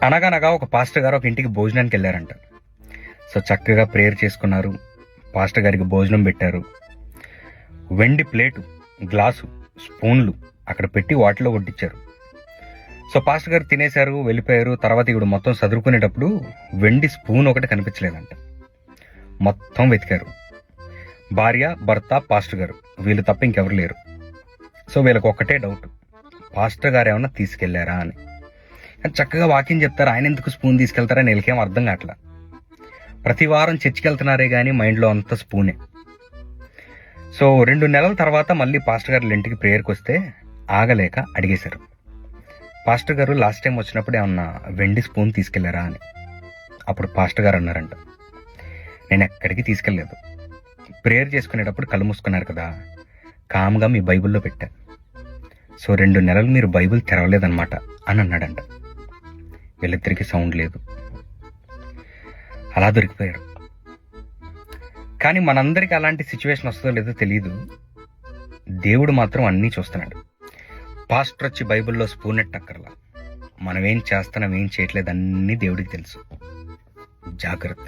అనగనగా ఒక పాస్టర్ గారు ఒక ఇంటికి భోజనానికి వెళ్ళారంట. సో చక్కగా ప్రేయర్ చేసుకున్నారు. పాస్టర్ గారికి భోజనం పెట్టారు. వెండి ప్లేటు, గ్లాసు, స్పూన్లు అక్కడ పెట్టి వాటిలో వడ్డించారు. సో పాస్టర్ గారు తినేశారు, వెళ్ళిపోయారు. తర్వాత ఇవిడు మొత్తం చదువుకునేటప్పుడు వెండి స్పూన్ ఒకటి కనిపించలేదంట. మొత్తం వెతికారు. భార్య, భర్త, పాస్టర్ గారు వీళ్ళు తప్ప ఇంకెవరు లేరు. సో వీళ్ళకి ఒక్కటే డౌట్, పాస్టర్ గారు ఏమన్నా తీసుకెళ్లారా అని. కానీ చక్కగా వాక్యం చెప్తారు, ఆయన ఎందుకు స్పూన్ తీసుకెళ్తారని వీళ్ళకేం అర్థం కావట్లా. ప్రతి వారం చర్చికి వెళ్తున్నారే కానీ మైండ్లో అంత స్పూనే. సో 2 నెలల తర్వాత మళ్ళీ పాస్టర్ గారు ఇంటికి ప్రేయర్కి వస్తే ఆగలేక అడిగేశారు, పాస్టర్ గారు లాస్ట్ టైం వచ్చినప్పుడు ఏమన్నా వెండి స్పూన్ తీసుకెళ్లారా అని. అప్పుడు పాస్టర్ గారు అన్నారంట, నేను ఎక్కడికి తీసుకెళ్లేదు, ప్రేయర్ చేసుకునేటప్పుడు కళ్ళు మూసుకున్నారు కదా, కామ్గా మీ బైబిల్లో పెట్టా. సో 2 నెలలు మీరు బైబిల్ తెరవలేదన్నమాట అని అన్నాడంట. వీళ్ళిద్దరికీ సౌండ్ లేదు, అలా దొరికిపోయారు. కానీ మనందరికీ అలాంటి సిచ్యువేషన్ వస్తుందో లేదో తెలియదు. దేవుడు మాత్రం అన్నీ చూస్తున్నాడు. పాస్టర్ వచ్చి బైబిల్లో స్పూన్ ఎట్టక్కర్లా, మనం ఏం చేస్తున్నాం ఏం చేయట్లేదు అన్నీ దేవుడికి తెలుసు. జాగ్రత్త.